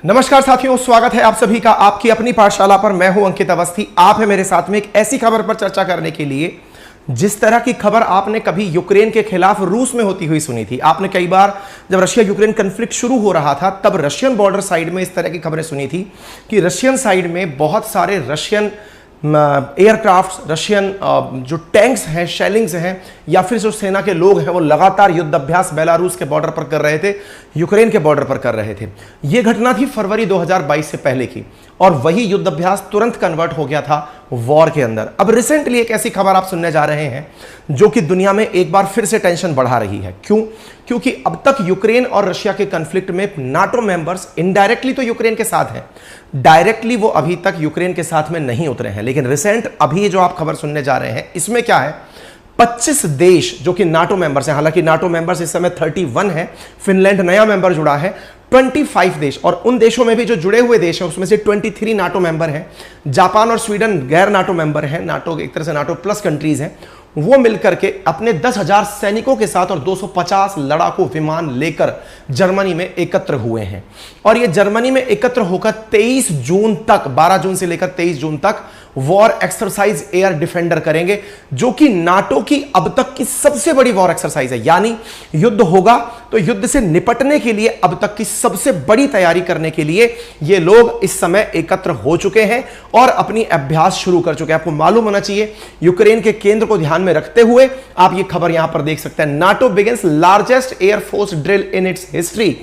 नमस्कार साथियों, स्वागत है आप सभी का आपकी अपनी पाठशाला पर। मैं हूं अंकित अवस्थी। आप है मेरे साथ में एक ऐसी खबर पर चर्चा करने के लिए जिस तरह की खबर आपने कभी यूक्रेन के खिलाफ रूस में होती हुई सुनी थी। आपने कई बार जब रशिया यूक्रेन कॉन्फ्लिक्ट शुरू हो रहा था तब रशियन बॉर्डर साइड में इस तरह की खबरें सुनी थी कि रशियन साइड में बहुत सारे रशियन एयरक्राफ्ट, रशियन जो टैंक्स हैं, शेलिंग्स हैं, या फिर जो सेना के लोग हैं वो लगातार युद्ध अभ्यास बेलारूस के बॉर्डर पर कर रहे थे, यूक्रेन के बॉर्डर पर कर रहे थे। यह घटना थी फरवरी 2022 से पहले की, और वही युद्ध अभ्यास तुरंत कन्वर्ट हो गया था वॉर के अंदर। अब रिसेंटली एक ऐसी खबर आप सुनने जा रहे हैं जो कि दुनिया में एक बार फिर से टेंशन बढ़ा रही है। क्यों? क्योंकि अब तक यूक्रेन और रशिया के कॉन्फ्लिक्ट में नाटो मेंबर्स इनडायरेक्टली तो यूक्रेन के साथ हैं, डायरेक्टली वो अभी तक यूक्रेन के साथ में नहीं उतरे हैं। लेकिन रिसेंट अभी जो आप खबर सुनने जा रहे हैं इसमें क्या है, 25 देश जो कि नाटो मेंबर्स हैं, हालांकि नाटो मेंबर्स इस समय 31 है, फिनलैंड नया मेंबर जुड़ा है, 25 देश, और उन देशों में भी जो जुड़े हुए देश हैं उसमें से 23 नाटो मेंबर हैं। जापान और स्वीडन गैर नाटो मेंबर हैं, नाटो एक तरह से नाटो प्लस कंट्रीज हैं। वो मिलकर के अपने 10,000 सैनिकों के साथ और 250 लड़ाकू विमान लेकर जर्मनी में एकत्र हुए हैं। और ये जर्मनी में एकत्र होकर 23 जून तक, 12 जून से लेकर 23 जून तक वॉर एक्सरसाइज एयर डिफेंडर करेंगे, जो कि नाटो की अब तक की सबसे बड़ी वॉर एक्सरसाइज है। यानी युद्ध होगा तो युद्ध से निपटने के लिए अब तक की सबसे बड़ी तैयारी करने के लिए ये लोग इस समय एकत्र हो चुके हैं और अपनी अभ्यास शुरू कर चुके हैं। आपको मालूम होना चाहिए, यूक्रेन के केंद्र को ध्यान में रखते हुए आप ये खबर यहां पर देख सकते हैं। NATO begins largest air force drill in its history.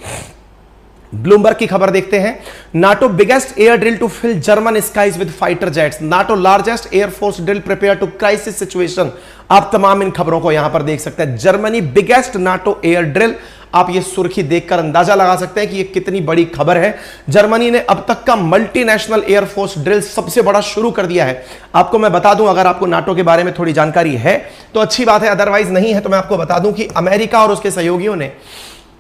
Bloomberg की खबर देखते हैं। NATO biggest air drill to fill German skies with fighter jets. NATO largest air force drill prepare to crisis situation. आप तमाम इन खबरों को यहां पर देख सकते हैं। Germany biggest NATO air drill. आप ये सुर्खी देखकर अंदाजा लगा सकते हैं कि ये कितनी बड़ी खबर है। जर्मनी ने अब तक का मल्टीनेशनल एयरफोर्स ड्रिल सबसे बड़ा शुरू कर दिया है। आपको मैं बता दूं, अगर आपको नाटो के बारे में थोड़ी जानकारी है तो अच्छी बात है, अदरवाइज नहीं है तो मैं आपको बता दूं कि अमेरिका और उसके सहयोगियों ने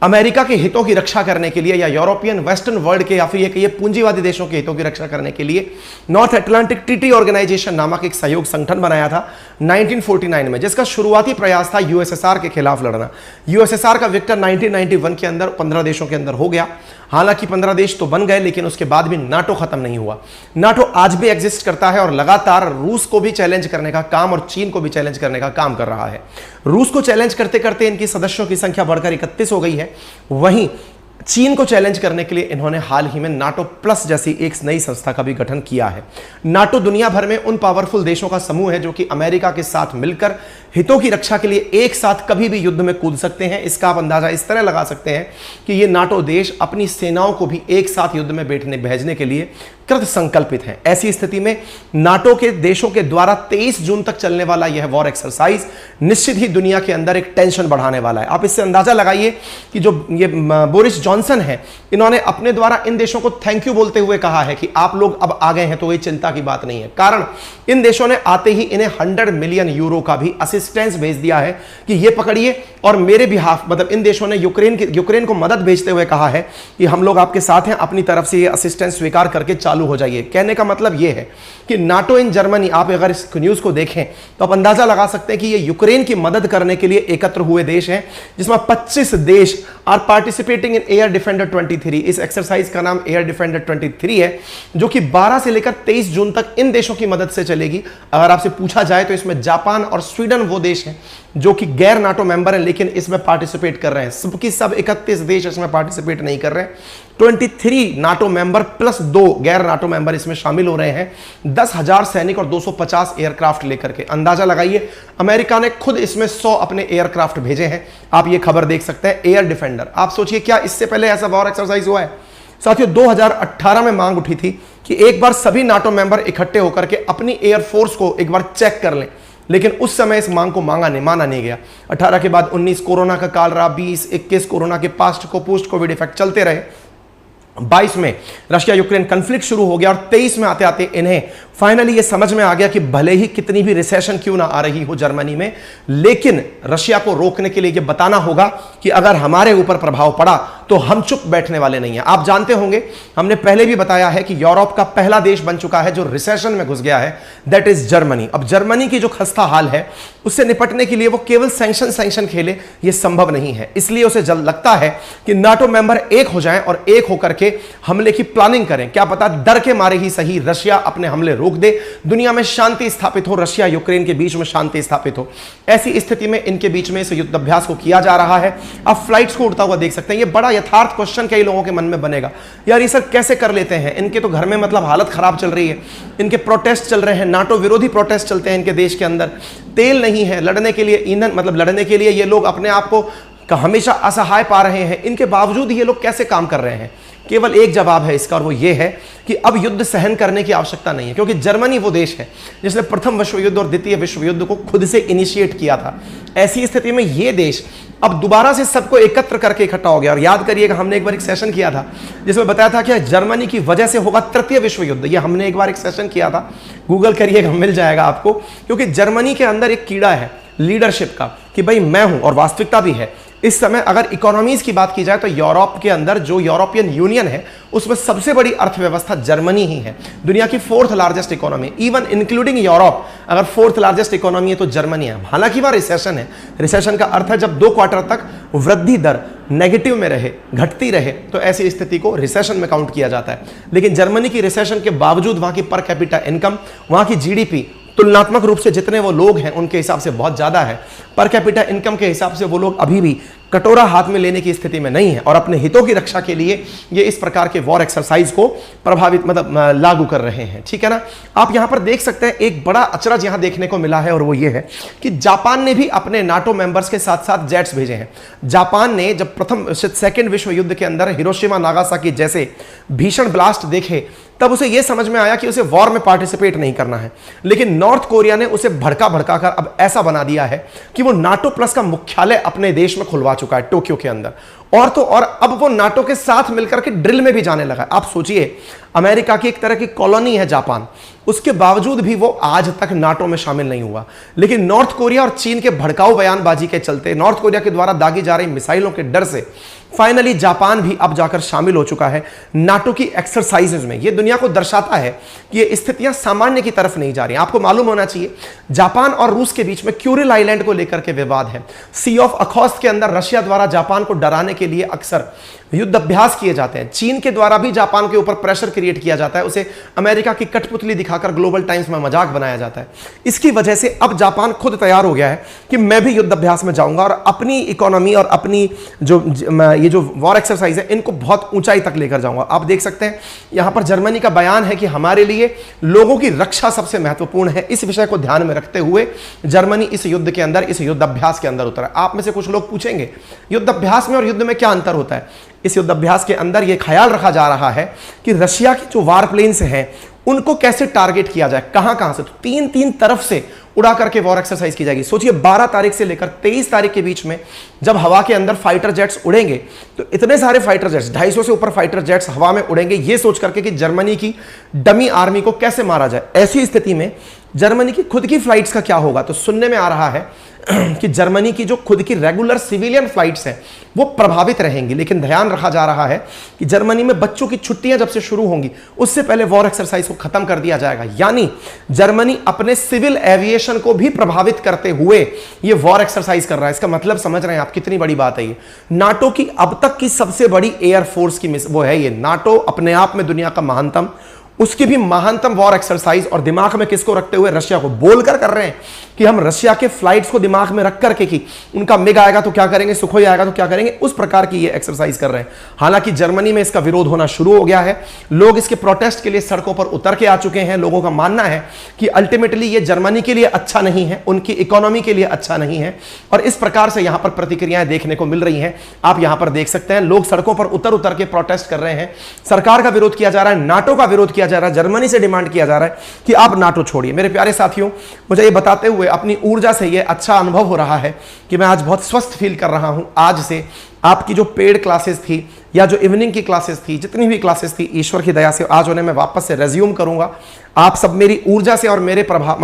अमेरिका के हितों की रक्षा करने के लिए, या यूरोपियन वेस्टर्न वर्ल्ड के, या फिर ये कहिए पूंजीवादी देशों के हितों की रक्षा करने के लिए नॉर्थ अटलांटिक ट्रीटी ऑर्गेनाइजेशन नामक एक सहयोग संगठन बनाया था 1949 में, जिसका शुरुआती प्रयास था यूएसएसआर के खिलाफ लड़ना। यूएसएसआर का विक्टर 1991 के अंदर 15 देशों के अंदर हो गया। हालांकि 15 देश तो बन गए, लेकिन उसके बाद भी नाटो खत्म नहीं हुआ। नाटो आज भी एग्जिस्ट करता है और लगातार रूस को भी चैलेंज करने का काम और चीन को भी चैलेंज करने का काम कर रहा है। रूस को चैलेंज करते करते इनकी सदस्यों की संख्या बढ़कर 31 हो गई है। वहीं चीन को चैलेंज करने के लिए इन्होंने हाल ही में नाटो प्लस जैसी एक नई संस्था का भी गठन किया है। नाटो दुनिया भर में उन पावरफुल देशों का समूह है जो कि अमेरिका के साथ मिलकर हितों की रक्षा के लिए एक साथ कभी भी युद्ध में कूद सकते हैं। इसका आप अंदाजा इस तरह लगा सकते हैं कि ये नाटो देश अपनी सेनाओं को भी एक साथ युद्ध में भेजने के लिए कृत संकल्पित हैं। ऐसी स्थिति में नाटो के देशों के द्वारा 23 जून तक चलने वाला यह वॉर एक्सरसाइज निश्चित ही दुनिया के अंदर एक टेंशन बढ़ाने वाला है। आप इससे अंदाजा लगाइए कि जो ये बोरिस जॉनसन है, इन्होंने अपने द्वारा इन देशों को थैंक यू बोलते हुए कहा है कि आप लोग अब आ गए हैं तो ये चिंता की बात नहीं है। कारण इन देशों ने आते ही इन्हें 100 मिलियन यूरो का भी असिस्टेंस भेज दिया है कि ये पकड़िए और मेरे बिहाफ, मतलब इन देशों ने यूक्रेन को मदद भेजते हुए कहा है कि हम लोग आपके साथ हैं, अपनी तरफ से ये असिस्टेंस स्वीकार करके चालू हो जाइए। कहने का मतलब ये है कि नाटो इन जर्मनी, आप अगर इस न्यूज को देखें तो आप अंदाजा लगा सकते हैं कि ये यूक्रेन की मदद करने के लिए एकत्र हुए देश हैं, जिसमें 25 देश are participating in air defender 23। इस एक्सरसाइज का नाम एयर डिफेंडर 23 है, जो कि 12 से लेकर 23 जून तक इन देशों की मदद से चलेगी। अगर आपसे पूछा जाए तो इसमें जापान और स्वीडन वो देश हैं जो कि गैर नाटो मेंबर हैं लेकिन इसमें पार्टिसिपेट कर रहे हैं। सबकी सब 31 देश इसमें पार्टिसिपेट नहीं कर रहे हैं। 23 नाटो मेंबर प्लस 2 गैर नाटो मेंबर इसमें शामिल हो रहे हैं। 10,000 सैनिक और 250 एयरक्राफ्ट लेकर के। अंदाजा लगाइए, अमेरिका ने खुद इसमें 100 अपने एयरक्राफ्ट भेजे हैं। आप ये खबर देख सकते हैं, एयर डिफेंडर। आप सोचिए, क्या इससे पहले ऐसा वॉर एक्सरसाइज हुआ है? साथियों, 2018 में मांग उठी थी कि एक बार सभी नाटो मेंबर इकट्ठे होकर के अपनी एयरफोर्स को एक बार चेक कर लें, लेकिन उस समय इस मांग को माना नहीं गया। 18 के बाद 19 कोरोना का काल रहा, 20, 21 कोरोना के पोस्ट कोविड इफेक्ट चलते रहे। 22 में रशिया यूक्रेन कॉन्फ्लिक्ट शुरू हो गया और 23 में आते आते इन्हें फाइनली ये समझ में आ गया कि भले ही कितनी भी रिसेशन क्यों ना आ रही हो जर्मनी में, लेकिन रशिया को रोकने के लिए ये बताना होगा कि अगर हमारे ऊपर प्रभाव पड़ा तो हम चुप बैठने वाले नहीं हैं। आप जानते होंगे, हमने पहले भी बताया है कि यूरोप का पहला देश बन चुका है जो रिसेशन में घुस गया है, दैट इज जर्मनी। अब जर्मनी की जो खस्ता हाल है उससे निपटने के लिए वो केवल सैंक्शन खेले, ये संभव नहीं है। इसलिए उसे जल्द लगता है कि नाटो मेंबर एक हो जाएं और एक होकर के हमले की प्लानिंग करें। क्या पता डर के मारे ही सही रशिया अपने हमले रोक दे, दुनिया में शांति स्थापित हो, रशिया यूक्रेन के बीच में शांति स्थापित हो। ऐसी स्थिति में इनके बीच में इस युद्धाभ्यास को किया जा रहा है। आप फ्लाइट्स को उड़ता हुआ देख सकते हैं। ये बड़ा यथार्थ क्वेश्चन कई लोगों के मन में बनेगा, यार ये सर कैसे कर लेते हैं? इनके तो घर में मतलब हालत खराब चल रही है, इनके प्रोटेस्ट चल रहे हैं, नाटो विरोधी प्रोटेस्ट चलते हैं इनके देश के अंदर, तेल नहीं है लड़ने के लिए, ईंधन मतलब लड़ने के लिए ये लोग अपने आप को हमेशा असहाय पा रहे हैं, इनके बावजूद ये लोग कैसे काम कर रहे हैं? केवल एक जवाब है इसका, और वो ये है कि अब युद्ध सहन करने की आवश्यकता नहीं है, क्योंकि जर्मनी वो देश है जिसने प्रथम विश्व युद्ध और द्वितीय विश्व युद्ध को खुद से इनिशिएट किया था। ऐसी स्थिति में ये देश अब दोबारा से सबको एकत्र करके इकट्ठा हो गया। और याद करिएगा, हमने एक बार एक सेशन किया था जिसमें बताया था कि जर्मनी की वजह से होगा तृतीय विश्व युद्ध। ये हमने एक बार एक सेशन किया था, गूगल करिएगा, मिल जाएगा आपको। क्योंकि जर्मनी के अंदर एक कीड़ा है लीडरशिप का कि भाई मैं हूं, और वास्तविकता भी है। इस समय अगर इकोनॉमीज की बात की जाए तो यूरोप के अंदर जो यूरोपियन यूनियन है उसमें सबसे बड़ी अर्थव्यवस्था जर्मनी ही है। दुनिया की 4th largest economy, even including Europe, अगर 4th लार्जेस्ट इकोनॉमी है तो जर्मनी है। हालांकि वह रिसेशन है, रिसेशन का अर्थ है जब 2 क्वार्टर तक वृद्धि दर नेगेटिव में रहे, घटती रहे, तो ऐसी स्थिति को रिसेशन में काउंट किया जाता है। लेकिन जर्मनी की रिसेशन के बावजूद वहां की पर कैपिटा इनकम, वहां की जीडीपी तुलनात्मक रूप से जितने वो लोग हैं उनके हिसाब से बहुत ज्यादा है। पर कैपिटा इनकम के हिसाब से वो लोग अभी भी कटोरा हाथ में लेने की स्थिति में नहीं है, और अपने हितों की रक्षा के लिए ये इस प्रकार के वॉर एक्सरसाइज को प्रभावित लागू कर रहे हैं। ठीक है ना? आप यहां पर देख सकते हैं एक बड़ा अचरज यहां देखने को मिला है, और वो ये है कि जापान ने भी अपने नाटो मेंबर्स के साथ साथ जेट्स भेजे हैं। जापान ने जब सेकेंड विश्व युद्ध के अंदर हिरोशिमा नागासाकी जैसे भीषण ब्लास्ट देखे, तब उसे यह समझ में आया कि उसे वॉर में पार्टिसिपेट नहीं करना है। लेकिन नॉर्थ कोरिया ने उसे भड़का कर अब ऐसा बना दिया है कि वो नाटो प्लस का मुख्यालय अपने देश में खुलवा चुका है, टोक्यो के अंदर। और तो और अब वो नाटो के साथ मिलकर के ड्रिल में भी जाने लगा है। आप सोचिए, अमेरिका की एक तरह की कॉलोनी है जापान, उसके बावजूद भी वो आज तक नाटो में शामिल नहीं हुआ। लेकिन नॉर्थ कोरिया और चीन के भड़काऊ बयानबाजी के चलते, नॉर्थ कोरिया के द्वारा दागी जा रही मिसाइलों के डर से फाइनली जापान भी अब जाकर शामिल हो चुका है नाटो की एक्सरसाइजेज में। यह दुनिया को दर्शाता है कि ये स्थितियां सामान्य की तरफ नहीं जा रही। आपको मालूम होना चाहिए, जापान और रूस के बीच में क्यूरिल आइलैंड को लेकर के विवाद है। सी ऑफ अखौस्त के अंदर रशिया द्वारा जापान को डराने के लिए अक्सर युद्ध अभ्यास किए जाते हैं। चीन के द्वारा भी जापान के ऊपर प्रेशर क्रिएट किया जाता है, उसे अमेरिका की कठपुतली दिखाकर ग्लोबल टाइम्स में मजाक बनाया जाता है। इसकी वजह से अब जापान खुद तैयार हो गया है कि मैं भी युद्ध अभ्यास में जाऊंगा और अपनी इकोनॉमी और अपनी ये जो वॉर एक्सरसाइज है इनको बहुत ऊंचाई तक लेकर जाऊंगा। आप देख सकते हैं यहां पर जर्मनी का बयान है कि हमारे लिए लोगों की रक्षा सबसे महत्वपूर्ण है। इस विषय को ध्यान में रखते हुए जर्मनी इस युद्ध के अंदर, इस युद्ध अभ्यास के अंदर उतरा। आप में से कुछ लोग पूछेंगे युद्ध अभ्यास में और युद्ध में क्या अंतर होता है? इस युद्ध अभ्यास के अंदर यह ख्याल रखा जा रहा है कि रशिया की जो वार प्लेन्स हैं उनको कैसे टारगेट किया जाए, कहां से, तो तीन तरफ से उड़ा करके वॉर एक्सरसाइज की जाएगी। सोचिए 12 तारीख से लेकर 23 तारीख के बीच में जब हवा के अंदर फाइटर जेट्स उड़ेंगे तो इतने सारे फाइटर जेट्स, 250 से ऊपर फाइटर जेट्स हवा में उड़ेंगे, ये सोच करके कि जर्मनी की डमी आर्मी को कैसे मारा जाए। ऐसी स्थिति में जर्मनी की खुद की फ्लाइट्स का क्या होगा? तो सुनने में आ रहा है कि जर्मनी की जो खुद की रेगुलर सिविलियन फ्लाइट्स हैं वो प्रभावित रहेंगी। लेकिन ध्यान रखा जा रहा है कि जर्मनी में बच्चों की छुट्टियां जब से शुरू होंगी उससे पहले वॉर एक्सरसाइज को खत्म कर दिया जाएगा। यानी जर्मनी अपने सिविल एविएशन को भी प्रभावित करते हुए ये वॉर एक्सरसाइज कर रहा है। इसका मतलब समझ रहे हैं आप कितनी बड़ी बात है ये? नाटो की अब तक की सबसे बड़ी एयरफोर्स की वो है ये। नाटो अपने आप में दुनिया का महानतम, उसकी भी महानतम वॉर एक्सरसाइज, और दिमाग में किसको रखते हुए? रशिया को। बोलकर कर रहे हैं कि हम रशिया के फ्लाइट्स को दिमाग में रख करके कि उनका मिग आएगा तो क्या करेंगे, सुखोई आएगा तो क्या करेंगे, उस प्रकार की ये एक्सरसाइज कर रहे हैं। हालांकि जर्मनी में इसका विरोध होना शुरू हो गया है, लोग इसके प्रोटेस्ट के लिए सड़कों पर उतर के आ चुके हैं। लोगों का मानना है कि अल्टीमेटली ये जर्मनी के लिए अच्छा नहीं है, उनकी इकोनॉमी के लिए अच्छा नहीं है, और इस प्रकार से यहां पर प्रतिक्रियाएं देखने को मिल रही हैं। आप यहां पर देख सकते हैं लोग सड़कों पर उतर के प्रोटेस्ट कर रहे हैं। सरकार का विरोध किया जा रहा है, नाटो का विरोध किया जा रहा है, जर्मनी से डिमांड किया जा रहा है कि आप नाटो छोड़िए। मेरे प्यारे साथियों, मुझे ये बताते हुए अपनी ऊर्जा से ये अच्छा अनुभव हो रहा है कि मैं आज बहुत स्वस्थ फील कर रहा हूं। आज से आपकी जो पेड क्लासेस थी या जो इवनिंग की क्लासेस थी, जितनी भी क्लासेस थी, ईश्वर की दया से आज उन्हें मैं वापस से रेज्यूम करूंगा। आप सब मेरी ऊर्जा से और मेरे प्रभाव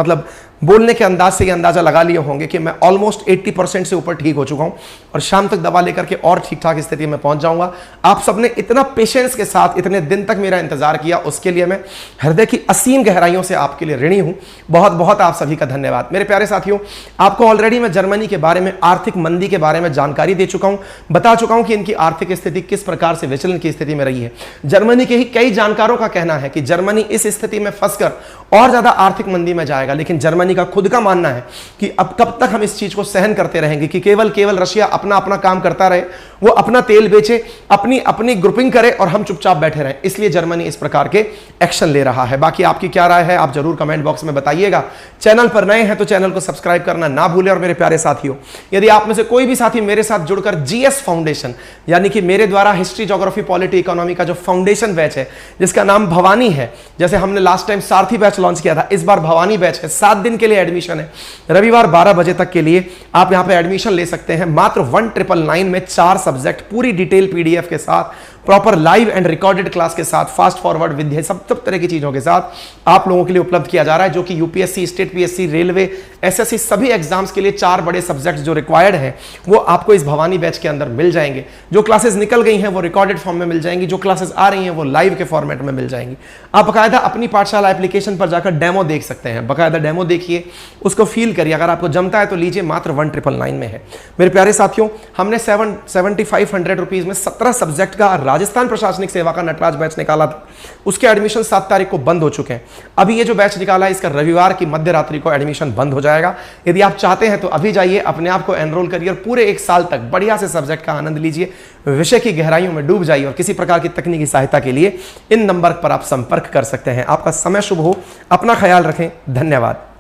बोलने के अंदाज से ये अंदाजा लगा लिए होंगे कि मैं ऑलमोस्ट 80% से ऊपर ठीक हो चुका हूं और शाम तक दवा लेकर के और ठीक ठाक स्थिति में पहुंच जाऊंगा। आप सबने इतना पेशेंस के साथ इतने दिन तक मेरा इंतजार किया, उसके लिए मैं हृदय की असीम गहराइयों से आपके लिए ऋणी हूं। बहुत बहुत आप सभी का धन्यवाद। मेरे प्यारे साथियों, आपको ऑलरेडी मैं जर्मनी के बारे में, आर्थिक मंदी के बारे में जानकारी दे चुका हूं, बता चुका हूं कि इनकी आर्थिक स्थिति किस प्रकार से विचलन की स्थिति में रही है। जर्मनी के ही कई जानकारों का कहना है कि जर्मनी इस स्थिति में फंसकर और ज्यादा आर्थिक मंदी में जाएगा, लेकिन जर्मनी का खुद का मानना है कि अब कब तक हम इस चीज को सहन करते रहेंगे कि केवल रशिया अपना अपना काम करता रहे, वो अपना तेल बेचे, अपनी अपनी ग्रुपिंग करे और हम चुपचाप बैठे रहें। इसलिए जर्मनी इस प्रकार के एक्शन ले रहा है। बाकी आपकी क्या राय है आप जरूर कमेंट बॉक्स में बताइएगा। चैनल पर नए हैं तो चैनल को सब्सक्राइब करना ना भूलें। और मेरे प्यारे साथियों, यदि आप में से कोई भी साथी मेरे साथ जुड़कर जीएस फाउंडेशन यानी कि मेरे द्वारा हिस्ट्री, ज्योग्राफी, पॉलिटी, इकोनॉमी का जो फाउंडेशन बैच है जिसका नाम भवानी है, जैसे हमने लास्ट टाइम सारथी बैच लॉन्च किया था, इस बार भवानी बैच है। 7 दिन के लिए एडमिशन है, रविवार 12 बजे तक के लिए आप यहां पे एडमिशन ले सकते हैं। मात्र 1999 में 4 सब्जेक्ट पूरी डिटेल पीडीएफ के साथ, proper live and recorded class के साथ, फास्ट फॉरवर्ड विद्या, सब तरह की चीजों के साथ आप लोगों के लिए उपलब्ध किया जा रहा है, जो कि UPSC, state PSC, railway, SSC सभी एग्जाम्स के लिए 4 बड़े सब्जेक्ट्स जो रिक्वायर्ड हैं वो आपको इस भवानी बैच के अंदर मिल जाएंगे। जो क्लासेस निकल गई हैं वो रिकॉर्डेड फॉर्म में मिल जाएंगी, जो क्लासेस आ रही हैं वो लाइव के फॉर्मेट में मिल जाएंगी। आप बाकायदा अपनी पाठशाला एप्लीकेशन पर जाकर डेमो देख सकते हैं, बाकायदा डेमो देखिए, उसको फील करिए, अगर आपको जमता है तो लीजिए। मात्र 1999 में है। मेरे प्यारे साथियों, हमने 7500 रुपीज में 17 सब्जेक्ट का राजस्थान प्रशासनिक सेवा का नटराज बैच निकाला था, उसके एडमिशन 7 तारीख को बंद हो चुके हैं। अभी ये जो बैच निकाला है इसका रविवार की मध्य रात्रि को एडमिशन बंद हो जाएगा। यदि आप चाहते हैं तो अभी जाइए, अपने आप को एनरोल करिए और पूरे 1 साल तक बढ़िया से सब्जेक्ट का आनंद लीजिए, विषय की गहराइयों में डूब जाइए। और किसी प्रकार की तकनीकी सहायता के लिए इन नंबर पर आप संपर्क कर सकते हैं। आपका समय शुभ हो, अपना ख्याल रखें, धन्यवाद।